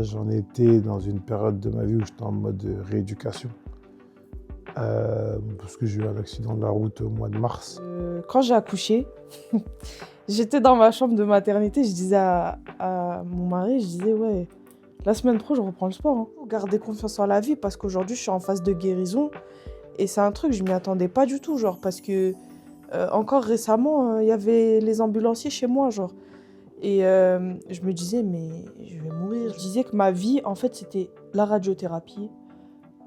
J'en étais dans une période de ma vie où j'étais en mode rééducation. Parce que j'ai eu un accident de la route au mois de mars. Quand j'ai accouché, j'étais dans ma chambre de maternité, je disais à mon mari, je disais ouais, la semaine pro je reprends le sport. Hein. Gardez confiance en la vie parce qu'aujourd'hui je suis en phase de guérison et c'est un truc, je m'y attendais pas du tout, genre parce que encore récemment, il y avait les ambulanciers chez moi, genre. Et je me disais mais je vais mourir. Je disais que ma vie en fait c'était la radiothérapie.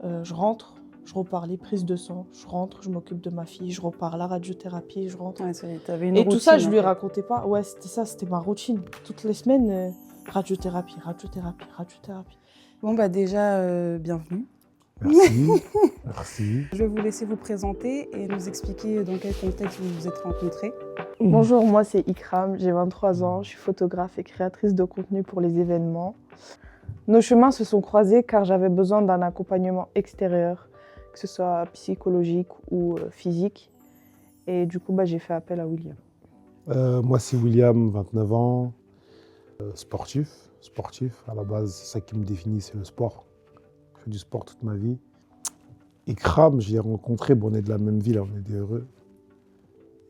Je rentre, je repars les prises de sang, je rentre, je m'occupe de ma fille, je repars la radiothérapie, je rentre. Ouais, t'avais une Et routine, tout ça, je en lui fait. racontais pas. Ouais, c'était ça, c'était ma routine. Toutes les semaines, radiothérapie, radiothérapie, radiothérapie. Bon, bah déjà, bienvenue. Merci. Merci. Je vais vous laisser vous présenter et nous expliquer dans quel contexte vous vous êtes rencontrés. Bonjour, moi c'est Ikram, j'ai 23 ans, je suis photographe et créatrice de contenu pour les événements. Nos chemins se sont croisés car j'avais besoin d'un accompagnement extérieur, que ce soit psychologique ou physique. Et du coup, j'ai fait appel à William. Moi, c'est William, 29 ans, sportif. À la base, c'est ça qui me définit, c'est le sport. Je fais du sport toute ma vie. Ikram, je l'ai rencontré, on est de la même ville, on est des heureux.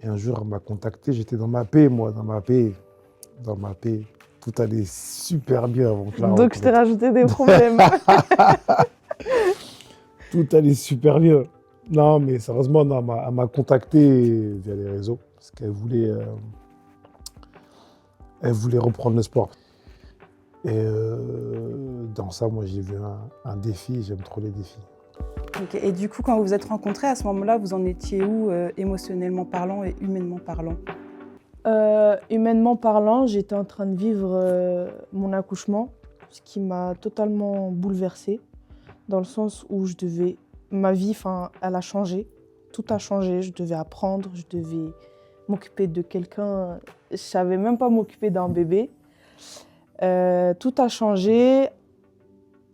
Et un jour, elle m'a contacté, j'étais dans ma paix, moi, dans ma paix. Tout allait super bien avant que là. Donc je t'ai rajouté des problèmes. Tout allait super bien. Non, mais sérieusement, non, elle m'a contacté via les réseaux parce qu'elle voulait, elle voulait reprendre le sport. Et dans ça, moi, j'ai vu un défi, j'aime trop les défis. Ok. Et du coup, quand vous vous êtes rencontrés, à ce moment-là, vous en étiez où, émotionnellement parlant et humainement parlant? Humainement parlant, j'étais en train de vivre mon accouchement, ce qui m'a totalement bouleversée, dans le sens où ma vie, elle a changé, tout a changé, je devais apprendre, je devais m'occuper de quelqu'un, je savais même pas m'occuper d'un bébé. Tout a changé.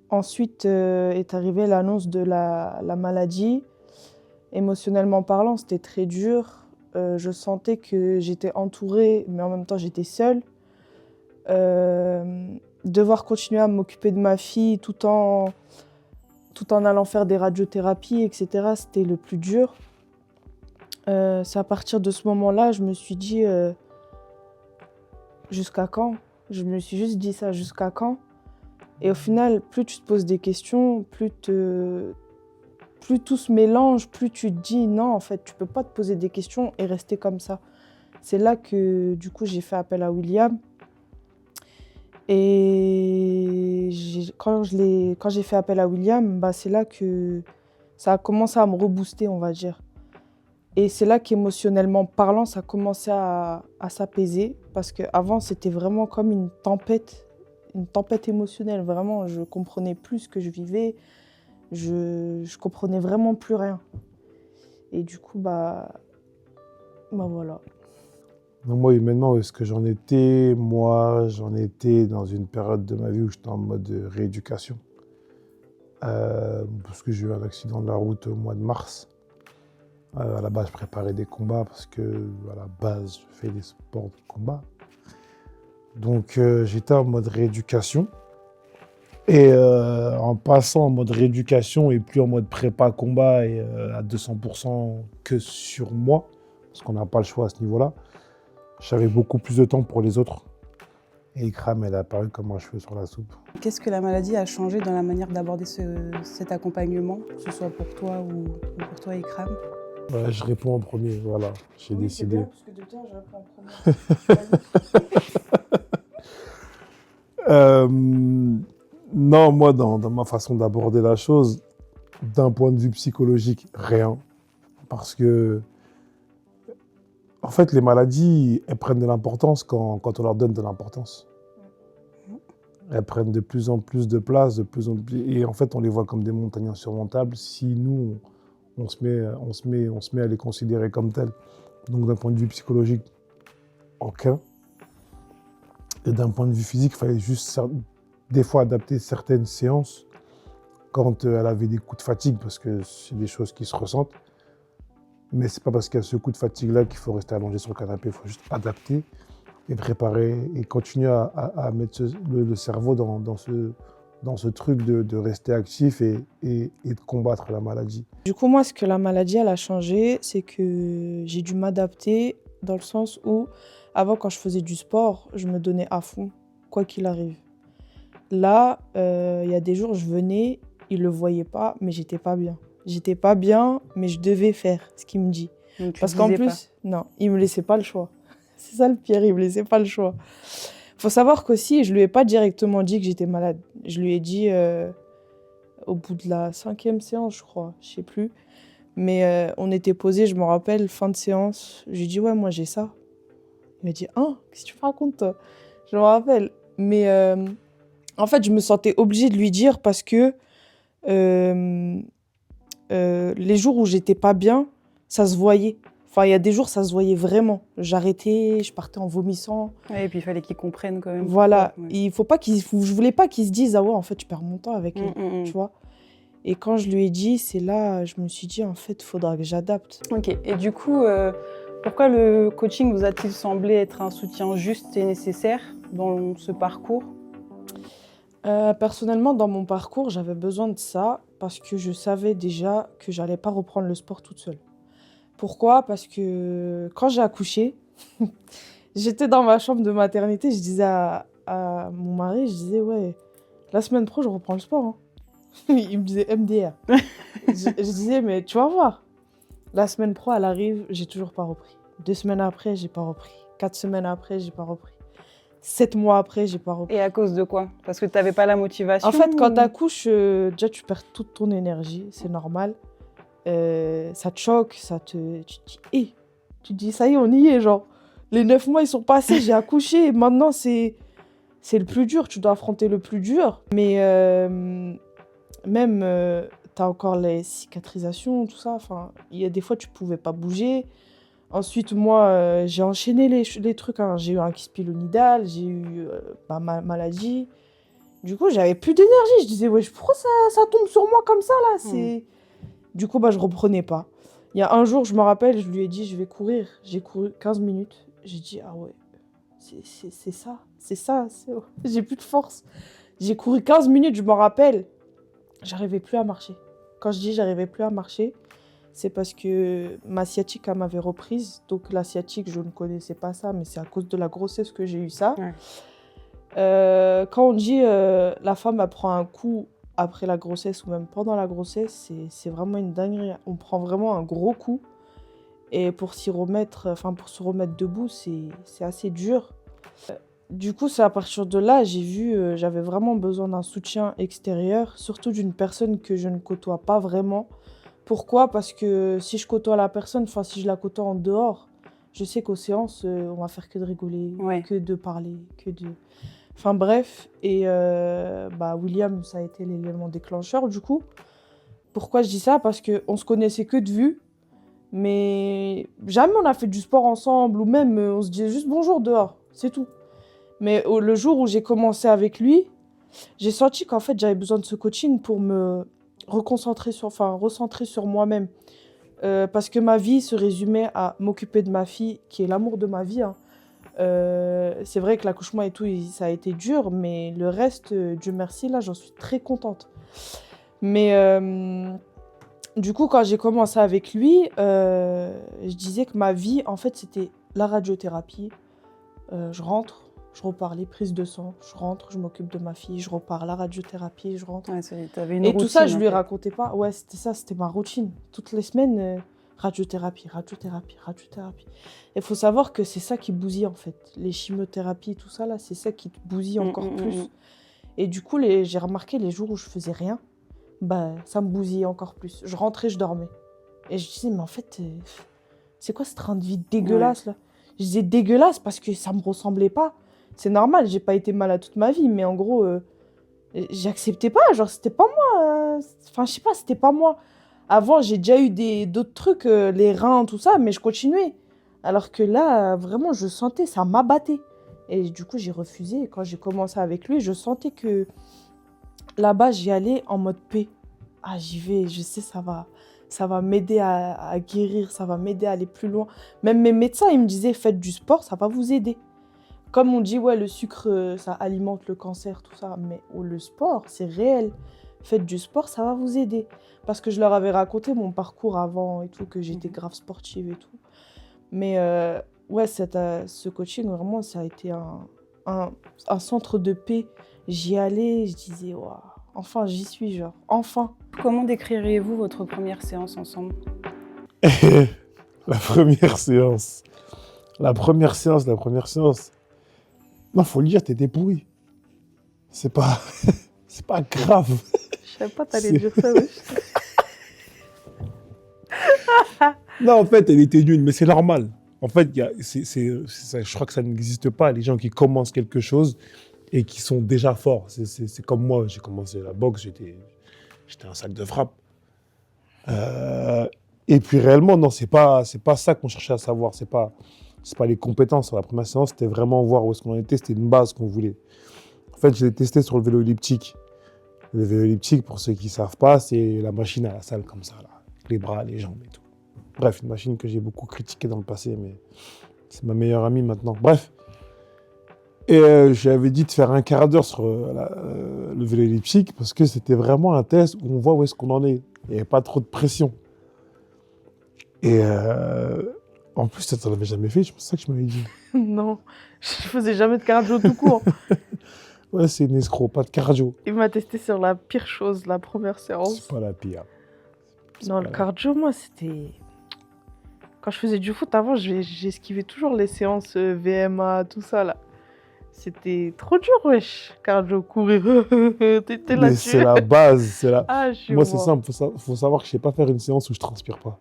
Ensuite est arrivée l'annonce de la maladie. Émotionnellement parlant, c'était très dur. Je sentais que j'étais entourée, mais en même temps j'étais seule. Devoir continuer à m'occuper de ma fille tout en allant faire des radiothérapies, etc., c'était le plus dur. C'est à partir de ce moment-là, je me suis dit jusqu'à quand? Je me suis juste dit ça, jusqu'à quand? Et au final, plus tu te poses des questions, plus tout se mélange, plus tu te dis non, en fait, tu peux pas te poser des questions et rester comme ça. C'est là que, du coup, j'ai fait appel à William. Et quand j'ai fait appel à William, c'est là que ça a commencé à me rebooster, on va dire. Et c'est là qu'émotionnellement parlant, ça a commencé à s'apaiser. Parce qu'avant, c'était vraiment comme une tempête émotionnelle. Vraiment, je comprenais plus ce que je vivais. Je comprenais vraiment plus rien. Et du coup, voilà. Donc moi, humainement, où est-ce que j'en étais? Moi, j'en étais dans une période de ma vie où j'étais en mode rééducation. Parce que j'ai eu un accident de la route au mois de mars. À la base, je préparais des combats parce que, à la base, je fais des sports de combat. Donc, j'étais en mode rééducation. Et en passant en mode rééducation et plus en mode prépa combat et à 200% que sur moi, parce qu'on n'a pas le choix à ce niveau-là, j'avais beaucoup plus de temps pour les autres. Et Ikram, elle est apparue comme un cheveu sur la soupe. Qu'est-ce que la maladie a changé dans la manière d'aborder cet accompagnement, que ce soit pour toi ou pour toi, Ikram? Ouais, je réponds en premier, voilà, j'ai décidé. Bien, parce que de temps, je réponds en premier. Non, moi, dans ma façon d'aborder la chose, d'un point de vue psychologique, rien. Parce que, en fait, les maladies, elles prennent de l'importance quand on leur donne de l'importance. Elles prennent de plus en plus de place, et en fait, on les voit comme des montagnes insurmontables si nous, on se met à les considérer comme telles. Donc, d'un point de vue psychologique, aucun. Et d'un point de vue physique, il fallait juste des fois adapter certaines séances quand elle avait des coups de fatigue, parce que c'est des choses qui se ressentent. Mais c'est pas parce qu'il y a ce coup de fatigue-là qu'il faut rester allongé sur le canapé, il faut juste adapter et préparer et continuer à mettre le cerveau dans dans ce truc de rester actif et de combattre la maladie? Du coup, moi, ce que la maladie, elle a changé, c'est que j'ai dû m'adapter dans le sens où, avant, quand je faisais du sport, je me donnais à fond, quoi qu'il arrive. Là, il y a des jours, je venais, il le voyait pas, mais j'étais pas bien. J'étais pas bien, mais je devais faire ce qu'il me dit. Donc, tu Parce qu'en disais plus, non, il me laissait pas le choix. C'est ça le pire, il me laissait pas le choix. Faut savoir qu'aussi, je lui ai pas directement dit que j'étais malade. Je lui ai dit au bout de la 5e séance, je crois, je sais plus. Mais on était posés, je me rappelle, fin de séance. J'ai dit, ouais, moi j'ai ça. Il m'a dit, hein, qu'est-ce que tu me racontes, toi? Je me rappelle. Mais en fait, je me sentais obligée de lui dire parce que euh, les jours où j'étais pas bien, ça se voyait. Enfin, il y a des jours, ça se voyait vraiment. J'arrêtais, je partais en vomissant. Ouais, et puis il fallait qu'ils comprennent quand même. Voilà. pourquoi, ouais. Il faut pas je voulais pas qu'ils se disent, ah ouais, en fait, je perds mon temps avec elle, tu vois. Et quand je lui ai dit, c'est là, je me suis dit, en fait, il faudra que j'adapte. Ok, et du coup, pourquoi le coaching vous a-t-il semblé être un soutien juste et nécessaire dans ce parcours? Personnellement, dans mon parcours, j'avais besoin de ça parce que je savais déjà que j'allais pas reprendre le sport toute seule. Pourquoi? Parce que quand j'ai accouché, j'étais dans ma chambre de maternité, je disais à mon mari, je disais, ouais, la semaine pro, je reprends le sport, hein. Il me disait MDR. Je disais, mais tu vas voir. La semaine pro, elle arrive, j'ai toujours pas repris. 2 semaines après, j'ai pas repris. 4 semaines après, j'ai pas repris. 7 mois après, j'ai pas repris. Et à cause de quoi? Parce que tu n'avais pas la motivation? En fait, quand ou- t'accouches, déjà, tu perds toute ton énergie, c'est normal. Ça te choque, tu te dis, hé, tu te dis, ça y est, on y est, genre. Les 9 mois, ils sont passés, j'ai accouché, et maintenant, c'est le plus dur, tu dois affronter le plus dur. Mais même, t'as encore les cicatrisations, tout ça, enfin, il y a des fois, tu pouvais pas bouger. Ensuite, moi, j'ai enchaîné les trucs, hein. J'ai eu un kyste pilonidal, j'ai eu ma maladie. Du coup, j'avais plus d'énergie. Je disais, wesh, pourquoi ça tombe sur moi comme ça, là? Du coup, je reprenais pas. Il y a un jour, je me rappelle, je lui ai dit, je vais courir. J'ai couru 15 minutes. J'ai dit, ah ouais, c'est ça. J'ai plus de force. J'ai couru 15 minutes, je me rappelle. J'arrivais plus à marcher. Quand je dis j'arrivais plus à marcher, c'est parce que ma sciatique, elle m'avait reprise. Donc la sciatique, je ne connaissais pas ça, mais c'est à cause de la grossesse que j'ai eu ça. Ouais. Quand on dit la femme elle prend un coup après la grossesse ou même pendant la grossesse, c'est vraiment une dinguerie. On prend vraiment un gros coup. Et pour se remettre debout, c'est assez dur. Du coup, c'est à partir de là, j'ai vu, j'avais vraiment besoin d'un soutien extérieur, surtout d'une personne que je ne côtoie pas vraiment. Pourquoi? Parce que si je côtoie la personne, enfin si je la côtoie en dehors, je sais qu'aux séances, on va faire que de rigoler, Ouais. que de parler, que de... Enfin bref, et William, ça a été l'élément déclencheur du coup. Pourquoi je dis ça? Parce qu'on se connaissait que de vue, mais jamais on a fait du sport ensemble, ou même on se disait juste bonjour dehors, c'est tout. Mais le jour où j'ai commencé avec lui, j'ai senti qu'en fait j'avais besoin de ce coaching pour me recentrer sur moi-même. Parce que ma vie se résumait à m'occuper de ma fille, qui est l'amour de ma vie, hein. C'est vrai que l'accouchement et tout, ça a été dur, mais le reste, Dieu merci, là, j'en suis très contente. Mais du coup, quand j'ai commencé avec lui, je disais que ma vie, en fait, c'était la radiothérapie. Je rentre, je repars les prises de sang, je rentre, je m'occupe de ma fille, je repars la radiothérapie, je rentre. Ouais, t'avais une Et routine, tout ça, je en lui fait. racontais pas. Ouais, c'était ça, c'était ma routine. Toutes les semaines, radiothérapie. Il faut savoir que c'est ça qui bousille, en fait. Les chimiothérapies, tout ça, là, c'est ça qui te bousille encore plus. Et du coup, j'ai remarqué les jours où je faisais rien, ça me bousillait encore plus. Je rentrais, je dormais. Et je disais, mais en fait, c'est quoi ce train de vie dégueulasse, là? Je disais dégueulasse parce que ça me ressemblait pas. C'est normal, j'ai pas été malade toute ma vie, mais en gros... j'acceptais pas, genre c'était pas moi. Enfin, je sais pas, c'était pas moi. Avant, j'ai déjà eu d'autres trucs, les reins, tout ça, mais je continuais. Alors que là, vraiment, je sentais, ça m'abattait. Et du coup, j'ai refusé. Et quand j'ai commencé avec lui, je sentais que là-bas, j'y allais en mode paix. Ah, j'y vais, je sais, ça va m'aider à guérir, ça va m'aider à aller plus loin. Même mes médecins, ils me disaient, faites du sport, ça va vous aider. comme on dit, ouais, le sucre, ça alimente le cancer, tout ça. Mais le sport, c'est réel. Faites du sport, ça va vous aider. Parce que je leur avais raconté mon parcours avant et tout, que j'étais grave sportive et tout. Mais ouais, ce coaching, vraiment, ça a été un centre de paix. J'y allais, je disais, waouh, enfin, j'y suis, genre, enfin. Comment décririez-vous votre première séance ensemble? La première séance. La première séance. Non, faut le dire, t'étais pourri. C'est pas... c'est pas grave. Je savais pas t'allais C'est- dire ça, wesh. Non, en fait, elle était nulle, mais c'est normal. En fait, je crois que ça n'existe pas, les gens qui commencent quelque chose et qui sont déjà forts. C'est comme moi, j'ai commencé la boxe, j'étais un sac de frappe. Et puis réellement, non, c'est pas ça qu'on cherchait à savoir. C'est pas les compétences. Sur la première séance, c'était vraiment voir où est-ce qu'on en était. C'était une base qu'on voulait. En fait, je l'ai testé sur le vélo elliptique. Le vélo elliptique, pour ceux qui ne savent pas, c'est la machine à la salle comme ça, là. Les bras, les jambes et tout. Bref, une machine que j'ai beaucoup critiquée dans le passé, mais c'est ma meilleure amie maintenant. Bref. Et j'avais dit de faire un quart d'heure sur le vélo elliptique parce que c'était vraiment un test où on voit où est-ce qu'on en est. Il n'y avait pas trop de pression. Et en plus, ça, tu n'en avais jamais fait, c'est ça que je m'avais dit. Non, je faisais jamais de cardio tout court. Ouais, c'est une escroc, pas de cardio. Il m'a testé sur la pire chose, la première séance. C'est pas la pire. C'est Non, pas le la- cardio, moi, c'était... Quand je faisais du foot avant, j'esquivais toujours les séances VMA, tout ça, là. C'était trop dur, wesh. Cardio, courir, t'étais Mais là-dessus. c'est la base. C'est la... Ah, je suis Moi, c'est mort. simple. Faut savoir que je ne sais pas faire une séance où je ne transpire pas.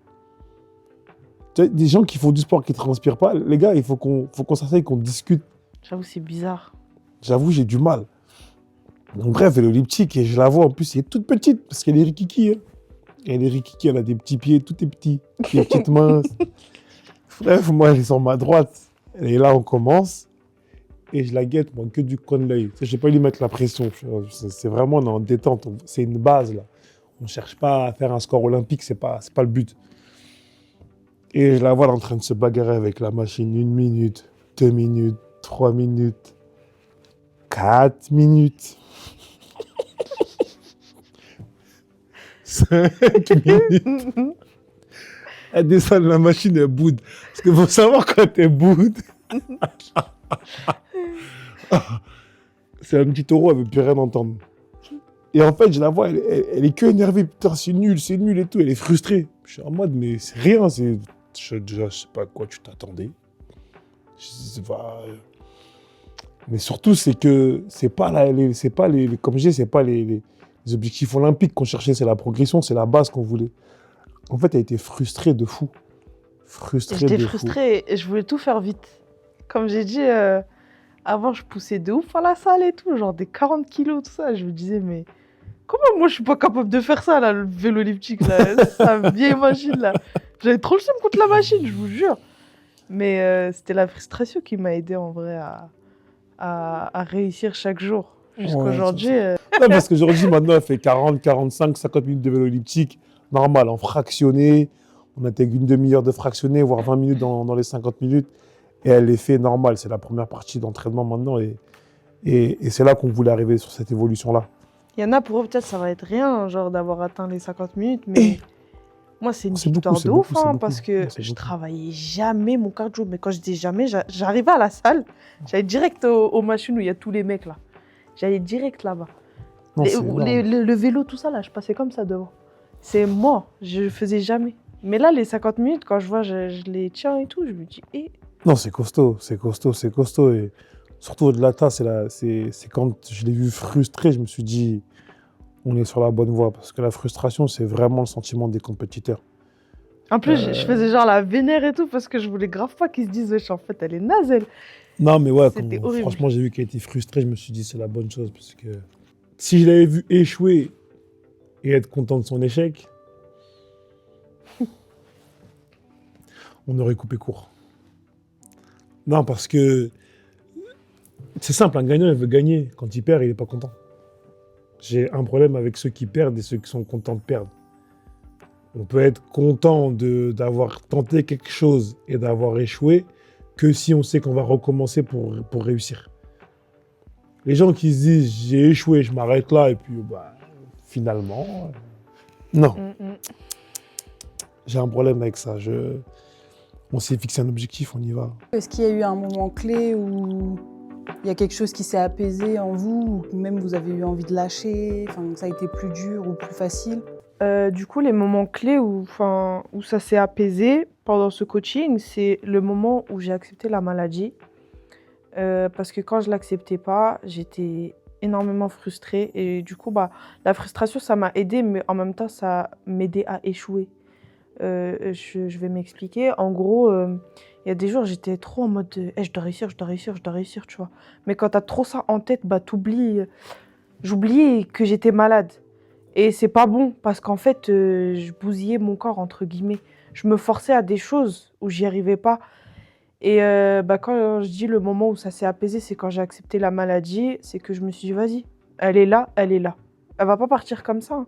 Tu sais, des gens qui font du sport qui ne transpirent pas, les gars, il faut qu'on s'asseye, qu'on discute. J'avoue, c'est bizarre. J'avoue, j'ai du mal. Donc bref, vélo elliptique, et je la vois en plus, elle est toute petite, parce qu'elle est rikiki. Hein. Elle est rikiki, elle a des petits pieds, tout est petit, des petites mains. Bref, moi, elle est sur ma droite. Et là, on commence, et je la guette, moi, que du coin de l'œil. Tu sais, je n'ai pas lui mettre la pression. C'est vraiment, on est en détente. C'est une base, là. On ne cherche pas à faire un score olympique, c'est pas le but. Et je la vois, elle est en train de se bagarrer avec la machine. 1 minute, 2 minutes, 3 minutes, 4 minutes. 5 minutes. Elle descend de la machine, elle boude. Parce qu'il faut savoir quand elle boude. C'est un petit taureau, elle veut plus rien entendre. Et en fait, je la vois, elle est que énervée. Putain, c'est nul et tout. Elle est frustrée. Je suis en mode, mais c'est rien. Je sais pas à quoi tu t'attendais. Je sais pas. Mais surtout, c'est que c'est pas comme je dis, c'est pas les objectifs olympiques qu'on cherchait, c'est la progression, c'est la base qu'on voulait. En fait, elle était frustrée de fou. J'étais frustrée et je voulais tout faire vite. Comme j'ai dit, avant, je poussais de ouf à la salle et tout, genre des 40 kilos, tout ça. Je me disais, mais comment moi je suis pas capable de faire ça, là, le vélo elliptique, là, sa vieille machine, là. J'avais trop le seum contre la machine, je vous jure. Mais c'était la frustration qui m'a aidé en vrai à réussir chaque jour. Jusqu'aujourd'hui. Non, parce qu'aujourd'hui, maintenant, elle fait 40, 45, 50 minutes de vélo elliptique, normal, en fractionné. On intègre une demi-heure de fractionné, voire 20 minutes dans les 50 minutes. Et elle les fait normal. C'est la première partie d'entraînement maintenant. Et c'est là qu'on voulait arriver sur cette évolution-là. Il y en a pour eux, peut-être ça va être rien, genre d'avoir atteint les 50 minutes, mais moi, c'est une C'est victoire beaucoup, de ouf, c'est beaucoup. parce que Ouais, c'est je beaucoup. travaillais jamais mon cardio. Mais quand je dis jamais, j'arrivais à la salle, j'allais direct aux machines où il y a tous les mecs là. J'allais direct là-bas. Non, c'est énorme. Le vélo, tout ça là, je passais comme ça devant. C'est moi, je faisais jamais. Mais là, les 50 minutes, quand je vois, je les tiens et tout, je me dis, Non, c'est costaud. Et surtout au-delà de ça, c'est quand je l'ai vu frustré, je me suis dit, on est sur la bonne voie. Parce que la frustration, c'est vraiment le sentiment des compétiteurs. En plus, je faisais genre la vénère et tout, parce que je voulais grave pas qu'ils se disent, wesh, en fait, elle est naze, elle. Non, mais ouais, C'était horrible. franchement, j'ai vu qu'elle était frustrée, je me suis dit, c'est la bonne chose. Parce que si je l'avais vu échouer et être content de son échec, on aurait coupé court. Non, parce que c'est simple, un gagnant, il veut gagner. Quand il perd, il n'est pas content. J'ai un problème avec ceux qui perdent et ceux qui sont contents de perdre. On peut être content d'avoir tenté quelque chose et d'avoir échoué, que si on sait qu'on va recommencer pour réussir. Les gens qui se disent j'ai échoué, je m'arrête là et puis finalement, non. J'ai un problème avec ça. On s'est fixé un objectif, on y va. Est-ce qu'il y a eu un moment clé où il y a quelque chose qui s'est apaisé en vous, ou même vous avez eu envie de lâcher, enfin, ça a été plus dur ou plus facile? Du coup, les moments clés où ça s'est apaisé pendant ce coaching, c'est le moment où j'ai accepté la maladie. Parce que quand je l'acceptais pas, j'étais énormément frustrée. Et du coup, la frustration, ça m'a aidée, mais en même temps, ça m'aidait à échouer. Je vais m'expliquer. En gros, il y a des jours, j'étais trop en mode je dois réussir, je dois réussir, je dois réussir, tu vois. Mais quand t'as trop ça en tête, t'oublies. J'oubliais que j'étais malade. Et c'est pas bon, parce qu'en fait, je bousillais mon corps, entre guillemets. Je me forçais à des choses où j'y arrivais pas. Et quand je dis le moment où ça s'est apaisé, c'est quand j'ai accepté la maladie, c'est que je me suis dit, vas-y, elle est là, elle est là. Elle va pas partir comme ça, hein.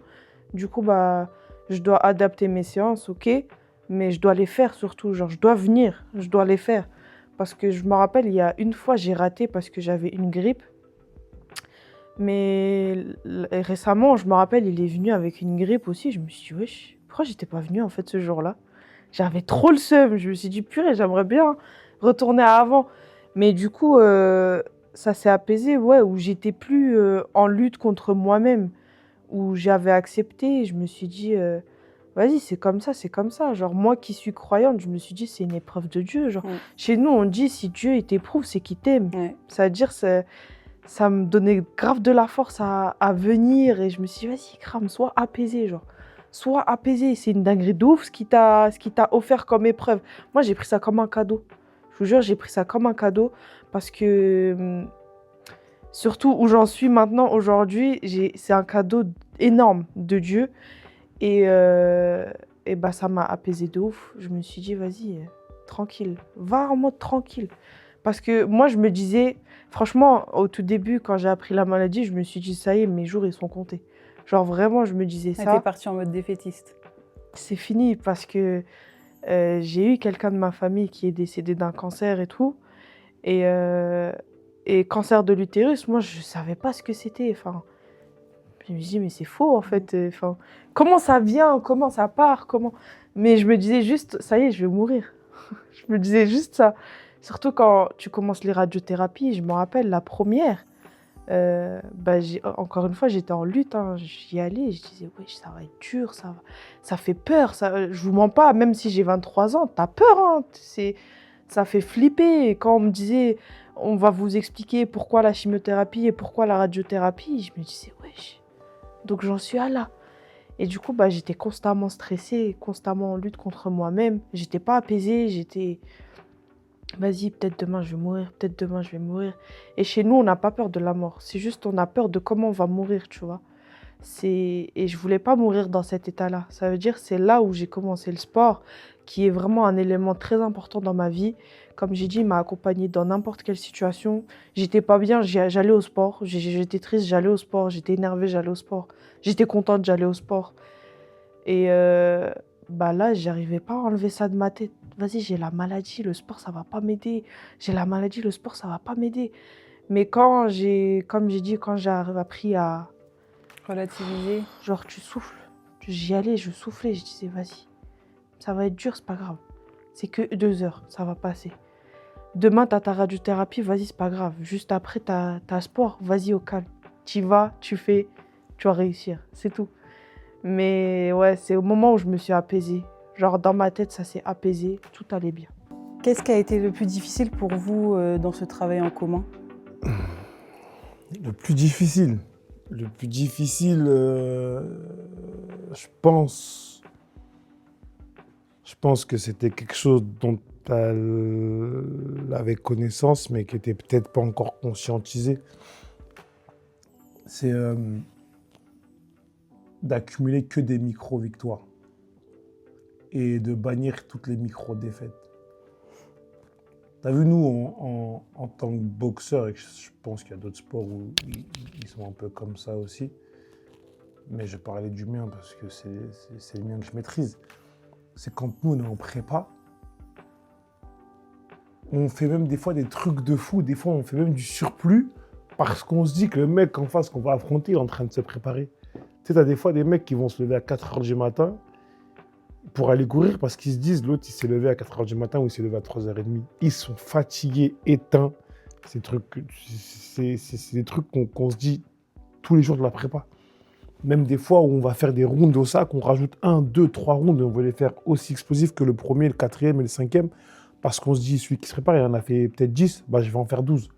Du coup, je dois adapter mes séances, ok, mais je dois les faire surtout. Genre, je dois venir, je dois les faire. Parce que je me rappelle, il y a une fois, j'ai raté parce que j'avais une grippe. Mais récemment, je me rappelle, il est venu avec une grippe aussi. Je me suis dit, wesh, pourquoi j'étais pas venue en fait ce jour-là? J'avais trop le seum. Je me suis dit, purée, j'aimerais bien retourner à avant. Mais du coup, ça s'est apaisé, ouais, où j'étais plus en lutte contre moi-même, où j'avais accepté. Je me suis dit, vas-y, c'est comme ça, c'est comme ça. Genre, moi qui suis croyante, je me suis dit, c'est une épreuve de Dieu. Genre, chez nous, on dit, si Dieu il t'éprouve, c'est qu'il t'aime. Ouais. C'est-à-dire, ça me donnait grave de la force à venir. Et je me suis dit, vas-y, crame, sois apaisé, genre. Sois apaisé. C'est une dinguerie de ouf ce qui t'a offert comme épreuve. Moi, j'ai pris ça comme un cadeau. Je vous jure, j'ai pris ça comme un cadeau parce que, surtout où j'en suis maintenant, aujourd'hui, c'est un cadeau énorme de Dieu. Et ça m'a apaisé de ouf. Je me suis dit, vas-y, tranquille. Va en mode tranquille. Parce que moi, je me disais, franchement, au tout début, quand j'ai appris la maladie, je me suis dit, ça y est, mes jours, ils sont comptés. Genre, vraiment, je me disais ça. T'es partie en mode défaitiste. C'est fini parce que j'ai eu quelqu'un de ma famille qui est décédé d'un cancer et tout. Et cancer de l'utérus, moi, je savais pas ce que c'était. Enfin, je me dis, mais c'est faux, en fait. Enfin, comment ça vient? Comment ça part? Comment... Mais je me disais juste, ça y est, je vais mourir. Je me disais juste ça. Surtout quand tu commences les radiothérapies, je me rappelle la première. Encore une fois, j'étais en lutte, hein. J'y allais, je disais, ouais, ça va être dur, ça fait peur. Je vous mens pas, même si j'ai 23 ans, t'as peur, hein. Ça fait flipper. Et quand on me disait, on va vous expliquer pourquoi la chimiothérapie et pourquoi la radiothérapie, je me disais, wesh. Donc j'en suis à là. Et du coup, j'étais constamment stressée, constamment en lutte contre moi-même. J'étais pas apaisée, j'étais... Vas-y, peut-être demain je vais mourir, peut-être demain je vais mourir. Et chez nous, on n'a pas peur de la mort. C'est juste on a peur de comment on va mourir, tu vois. Et je voulais pas mourir dans cet état-là. Ça veut dire c'est là où j'ai commencé le sport, qui est vraiment un élément très important dans ma vie. Comme j'ai dit, il m'a accompagnée dans n'importe quelle situation. J'étais pas bien, j'allais au sport. J'étais triste, j'allais au sport. J'étais énervée, j'allais au sport. J'étais contente, j'allais au sport. Et là, j'arrivais pas à enlever ça de ma tête. Vas-y, j'ai la maladie, le sport, ça va pas m'aider. J'ai la maladie, le sport, ça va pas m'aider. Mais comme j'ai dit, quand j'ai appris à... Relativiser. Genre, tu souffles. J'y allais, je soufflais, je disais, vas-y, ça va être dur, c'est pas grave. C'est que 2 heures, ça va passer. Demain, t'as ta radiothérapie, vas-y, c'est pas grave. Juste après, t'as sport, vas-y, au calme. Tu vas, tu fais, tu vas réussir, c'est tout. Mais ouais, c'est au moment où je me suis apaisée. Genre, dans ma tête, ça s'est apaisé, tout allait bien. Qu'est-ce qui a été le plus difficile pour vous dans ce travail en commun? Le plus difficile, je pense que c'était quelque chose dont elle avait connaissance, mais qui n'était peut-être pas encore conscientisé. C'est d'accumuler que des micro-victoires et de bannir toutes les micro-défaites. T'as vu, nous, en tant que boxeurs, et je pense qu'il y a d'autres sports où ils sont un peu comme ça aussi, mais je parlais du mien parce que c'est le mien que je maîtrise. C'est quand nous, on est en prépa, on fait même des fois des trucs de fou, des fois on fait même du surplus parce qu'on se dit que le mec en face qu'on va affronter il est en train de se préparer. Tu sais, t'as des fois des mecs qui vont se lever à 4h du matin pour aller courir parce qu'ils se disent l'autre il s'est levé à 4h du matin ou il s'est levé à 3h30. Ils sont fatigués, éteints. C'est des trucs qu'on se dit tous les jours de la prépa. Même des fois où on va faire des rounds au sac, on rajoute 1, 2, 3 rounds et on veut les faire aussi explosifs que le premier, le quatrième et le cinquième parce qu'on se dit celui qui se prépare, il en a fait peut-être 10, bah, je vais en faire 12.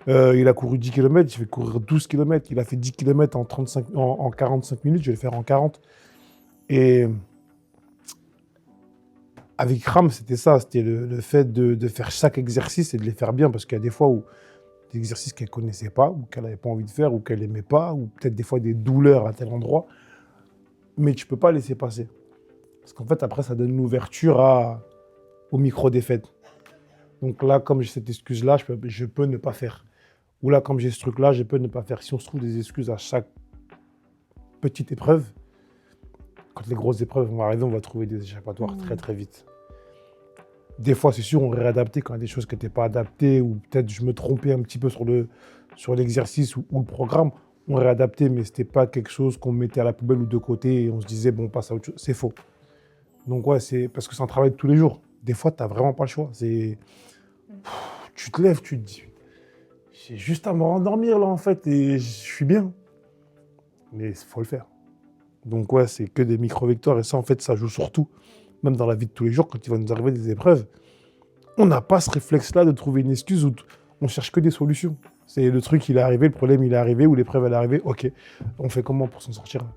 Il a couru 10 km, je vais courir 12 km. Il a fait 10 km en 45 minutes, je vais le faire en 40. Et avec Ram, c'était ça, c'était le fait de faire chaque exercice et de les faire bien, parce qu'il y a des fois où des exercices qu'elle ne connaissait pas, ou qu'elle n'avait pas envie de faire, ou qu'elle n'aimait pas, ou peut-être des fois des douleurs à tel endroit, mais tu ne peux pas laisser passer. Parce qu'en fait, après, ça donne l'ouverture aux micro-défaites. Donc là, comme j'ai cette excuse-là, je peux ne pas faire. Ou là, comme j'ai ce truc-là, je peux ne pas faire. Si on se trouve des excuses à chaque petite épreuve, quand les grosses épreuves vont arriver, on va trouver des échappatoires très très vite. Des fois, c'est sûr, on réadapte quand il y a des choses qui n'étaient pas adaptées, ou peut-être je me trompais un petit peu sur l'exercice ou le programme. On réadaptait, mais ce n'était pas quelque chose qu'on mettait à la poubelle ou de côté et on se disait, bon, on passe à autre chose. C'est faux. Donc ouais, c'est parce que c'est un travail de tous les jours. Des fois, tu n'as vraiment pas le choix. Tu te lèves, tu te dis, j'ai juste à me rendormir là en fait et je suis bien. Mais il faut le faire. Donc ouais, c'est que des micro-victoires et ça en fait, ça joue sur tout. Même dans la vie de tous les jours, quand il va nous arriver des épreuves, on n'a pas ce réflexe-là de trouver une excuse où on cherche que des solutions. C'est le truc, il est arrivé, le problème, il est arrivé, ou l'épreuve, elle est arrivée, ok, on fait comment pour s'en sortir là?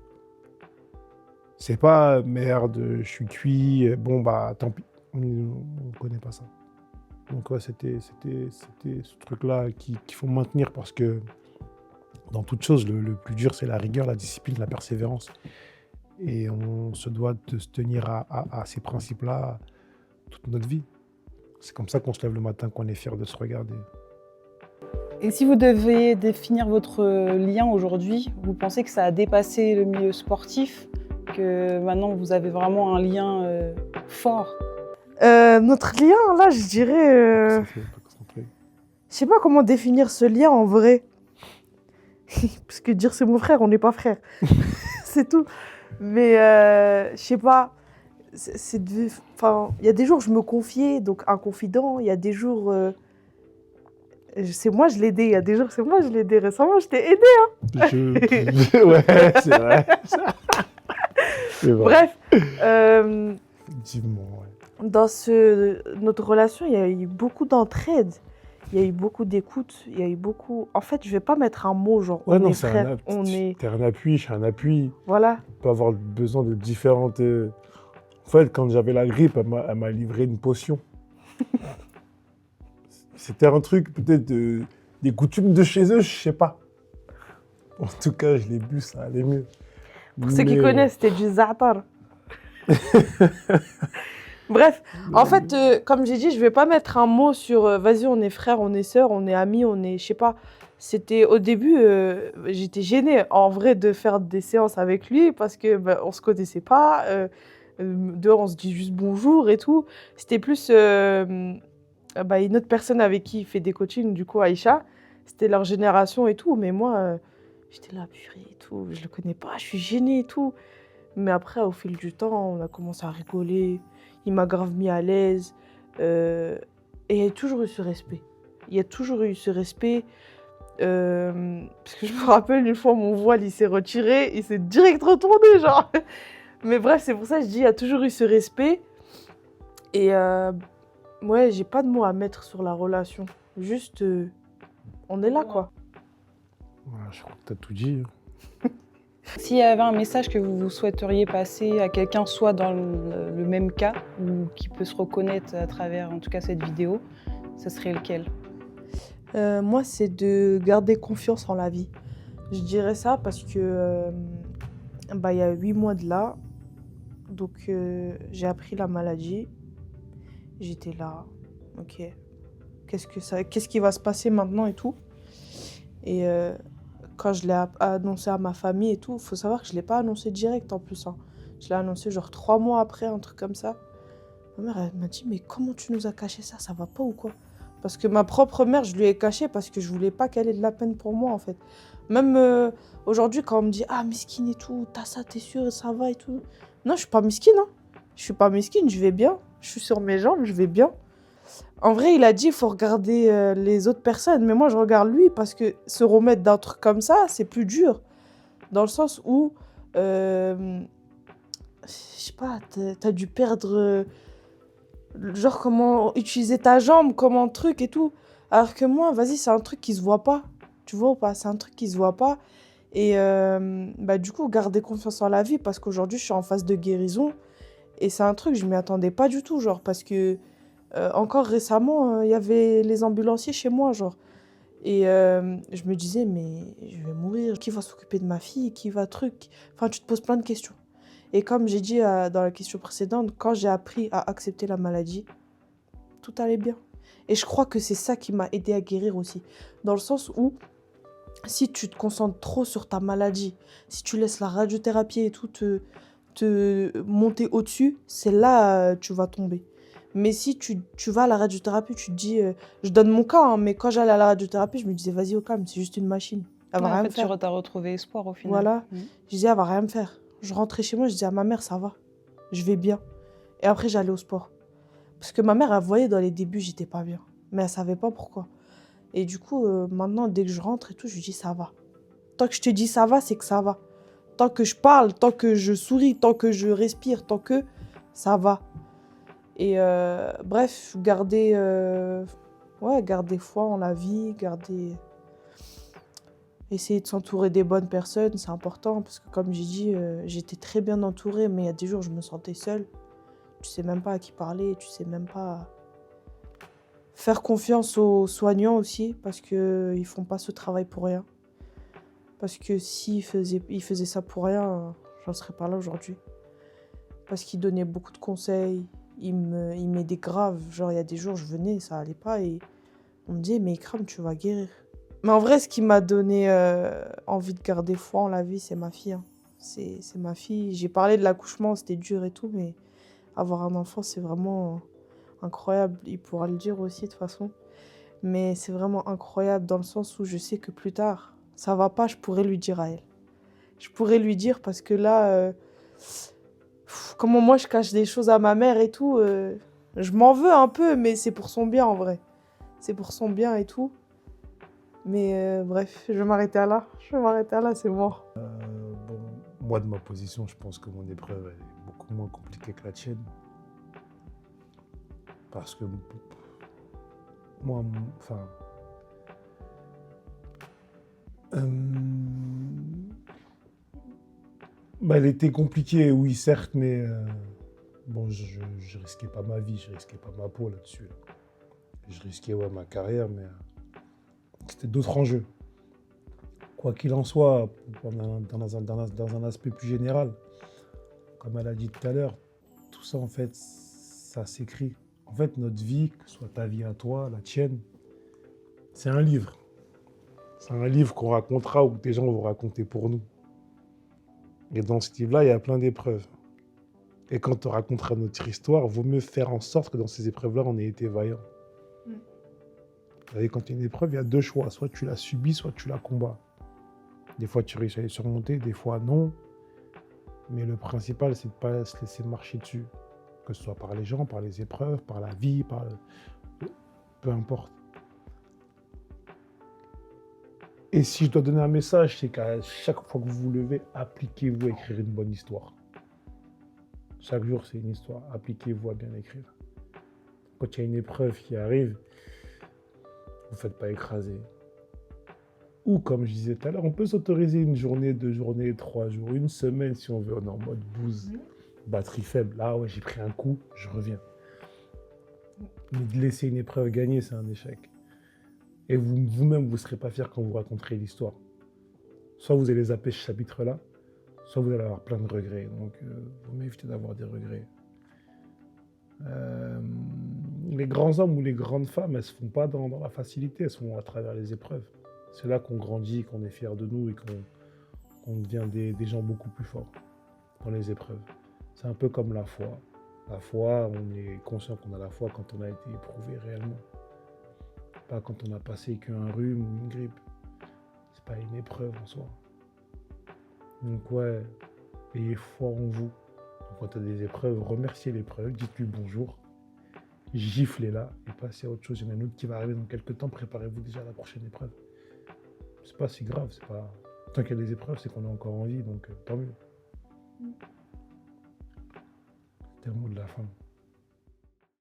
C'est pas merde, je suis cuit, bon bah tant pis. On ne connaît pas ça. Donc ouais, c'était ce truc-là qu'il faut maintenir parce que dans toute chose, le plus dur, c'est la rigueur, la discipline, la persévérance. Et on se doit de se tenir à ces principes-là toute notre vie. C'est comme ça qu'on se lève le matin, qu'on est fier de se regarder. Et si vous deviez définir votre lien aujourd'hui, vous pensez que ça a dépassé le milieu sportif, que maintenant vous avez vraiment un lien fort? Notre lien, là, je dirais... Ça fait pas concentrer. Je sais pas comment définir ce lien en vrai. Parce que dire c'est mon frère, on n'est pas frères. C'est tout. Mais je sais pas. Enfin, il y a des jours je me confiais, donc un confident. Il y a des jours, c'est moi je l'aidais. Il y a des jours c'est moi je l'aidais. Récemment, je t'ai aidé. Ouais, c'est vrai. C'est vrai. Bref, Effectivement, ouais. dans notre relation, il y a eu beaucoup d'entraide. Il y a eu beaucoup d'écoute, il y a eu beaucoup... En fait, je vais pas mettre un mot, genre, Ouais, on non, est frères, on est... T'es un appui, je suis un appui. Voilà. On peut avoir besoin de différentes... En fait, quand j'avais la grippe, elle m'a livré une potion. C'était un truc, peut-être, des coutumes de chez eux, je sais pas. En tout cas, je l'ai bu, ça allait mieux. Pour ceux qui connaissent, c'était du za'atar. Bref, en fait, comme j'ai dit, je vais pas mettre un mot sur vas-y, on est frères, on est sœurs, on est amis, on est, je sais pas. C'était au début, j'étais gênée en vrai de faire des séances avec lui parce que on se connaissait pas. Dehors, on se dit juste bonjour et tout. C'était plus une autre personne avec qui il fait des coachings, du coup Aïcha. C'était leur génération et tout, mais moi, j'étais là, purée et tout. Je le connais pas, je suis gênée et tout. Mais après, au fil du temps, on a commencé à rigoler. Il m'a grave mis à l'aise. Et il y a toujours eu ce respect. Il y a toujours eu ce respect. Parce que je me rappelle, une fois, mon voile, il s'est retiré. Il s'est direct retourné, genre. Mais bref, c'est pour ça que je dis, il y a toujours eu ce respect. Et ouais, j'ai pas de mots à mettre sur la relation. Juste, on est là, quoi. Ouais, je crois que t'as tout dit. S'il y avait un message que vous souhaiteriez passer à quelqu'un, soit dans le même cas, ou qui peut se reconnaître à travers, en tout cas, cette vidéo, ce serait lequel? Moi, c'est de garder confiance en la vie. Je dirais ça parce que il y a 8 mois de là, donc j'ai appris la maladie. J'étais là, ok, qu'est-ce qui va se passer maintenant et tout. Et quand je l'ai annoncé à ma famille et tout, il faut savoir que je ne l'ai pas annoncé direct en plus. Hein. Je l'ai annoncé genre 3 mois après, un truc comme ça. Ma mère, elle m'a dit, mais comment tu nous as caché ça? Ça va pas ou quoi? Parce que ma propre mère, je lui ai caché parce que je voulais pas qu'elle ait de la peine pour moi, en fait. Même aujourd'hui, quand on me dit, ah, miskine et tout, t'as ça, t'es sûre, ça va et tout. Non, je suis pas miskine, hein. Je suis pas miskine, je vais bien. Je suis sur mes jambes, je vais bien. En vrai, il a dit, il faut regarder les autres personnes. Mais moi, je regarde lui parce que se remettre d'un truc comme ça, c'est plus dur. Dans le sens où, je sais pas, t'as dû perdre, genre comment utiliser ta jambe, comment truc et tout. Alors que moi, vas-y, c'est un truc qui se voit pas. Tu vois ou pas? C'est un truc qui se voit pas. Et bah, du coup, garder confiance en la vie parce qu'aujourd'hui, je suis en phase de guérison. Et c'est un truc, je m'y attendais pas du tout, genre, parce que encore récemment, il y avait les ambulanciers chez moi, genre. Et je me disais, mais je vais mourir, qui va s'occuper de ma fille, qui va truc. Enfin, tu te poses plein de questions. Et comme j'ai dit dans la question précédente, quand j'ai appris à accepter la maladie, tout allait bien. Et je crois que c'est ça qui m'a aidé à guérir aussi. Dans le sens où, si tu te concentres trop sur ta maladie, si tu laisses la radiothérapie et tout te monter au-dessus, c'est là tu vas tomber. Mais si tu vas à la radiothérapie, tu te dis, je donne mon cas, hein, mais quand j'allais à la radiothérapie, je me disais, vas-y, au calme, c'est juste une machine. Elle va Ouais, en rien fait, me faire. tu as retrouvé espoir au final. Voilà. Je disais, elle va rien me faire. Je rentrais chez moi, je disais à ma mère, ça va, je vais bien. Et après, j'allais au sport. Parce que ma mère, elle voyait dans les débuts, j'étais pas bien. Mais elle savait pas pourquoi. Et du coup, maintenant, dès que je rentre et tout, je lui dis, ça va. Tant que je te dis ça va, c'est que ça va. Tant que je parle, tant que je souris, tant que je respire, tant que ça va. Et bref, garder foi en la vie, essayer de s'entourer des bonnes personnes, c'est important. Parce que comme j'ai dit, j'étais très bien entourée, mais il y a des jours, je me sentais seule. Tu sais même pas à qui parler, tu sais même pas... Faire confiance aux soignants aussi, parce qu'ils font pas ce travail pour rien. Parce que s'ils faisaient ça pour rien, j'en serais pas là aujourd'hui. Parce qu'ils donnaient beaucoup de conseils, ils m'aidaient grave. Genre, il y a des jours, je venais, ça allait pas, et on me disait, mais Ikram, tu vas guérir. Mais en vrai, ce qui m'a donné envie de garder foi en la vie, c'est ma fille, hein. C'est ma fille. J'ai parlé de l'accouchement, c'était dur et tout, mais avoir un enfant, c'est vraiment incroyable. Il pourra le dire aussi, de toute façon. Mais c'est vraiment incroyable dans le sens où je sais que plus tard, ça va pas, je pourrais lui dire à elle. Je pourrais lui dire parce que là, comment moi je cache des choses à ma mère et tout, je m'en veux un peu, mais c'est pour son bien en vrai. C'est pour son bien et tout. Mais bref, je vais m'arrêter là. C'est mort. Bon, moi, de ma position, je pense que mon épreuve est beaucoup moins compliquée que la tienne. Parce que moi, enfin... elle était compliquée, oui, certes, mais bon, je risquais pas ma vie, je risquais pas ma peau là-dessus. Là. Je risquais ma carrière, mais c'était d'autres enjeux. Quoi qu'il en soit, dans un aspect plus général, comme elle a dit tout à l'heure, tout ça, en fait, ça s'écrit. En fait, notre vie, que ce soit ta vie à toi, la tienne, c'est un livre. C'est un livre qu'on racontera ou que des gens vont raconter pour nous. Et dans ce livre-là, il y a plein d'épreuves. Et quand on racontera notre histoire, il vaut mieux faire en sorte que dans ces épreuves-là, on ait été vaillant. Vous savez, quand il y a une épreuve, il y a deux choix. Soit tu la subis, soit tu la combats. Des fois, tu réussis à les surmonter, des fois, non. Mais le principal, c'est de ne pas se laisser marcher dessus. Que ce soit par les gens, par les épreuves, par la vie, peu importe. Et si je dois donner un message, c'est qu'à chaque fois que vous vous levez, appliquez-vous à écrire une bonne histoire. Chaque jour, c'est une histoire. Appliquez-vous à bien écrire. Quand il y a une épreuve qui arrive, vous ne faites pas écraser. Ou comme je disais tout à l'heure, on peut s'autoriser une journée, 2 journées, 3 jours, une semaine si on veut. On est en mode bouse, batterie faible. Là, ouais, j'ai pris un coup, je reviens. Mais de laisser une épreuve gagner, c'est un échec. Et vous-même, vous ne serez pas fier quand vous raconterez l'histoire. Soit vous allez zapper ce chapitre-là, soit vous allez avoir plein de regrets. Donc, vous m'évitez d'avoir des regrets. Les grands hommes ou les grandes femmes, elles ne se font pas dans la facilité, elles se font à travers les épreuves. C'est là qu'on grandit, qu'on est fier de nous et qu'on devient des gens beaucoup plus forts dans les épreuves. C'est un peu comme la foi. La foi, on est conscient qu'on a la foi quand on a été éprouvé réellement. Pas quand on a passé qu'un rhume ou une grippe. C'est pas une épreuve en soi. Donc ouais, ayez foi en vous. Donc, quand tu as des épreuves, remerciez l'épreuve, dites-lui bonjour, giflez-la et passez à autre chose. Il y en a une autre qui va arriver dans quelques temps, préparez-vous déjà à la prochaine épreuve. C'est pas si grave, c'est pas... Tant qu'il y a des épreuves, c'est qu'on est encore en vie, donc tant mieux. C'était le mot de la fin.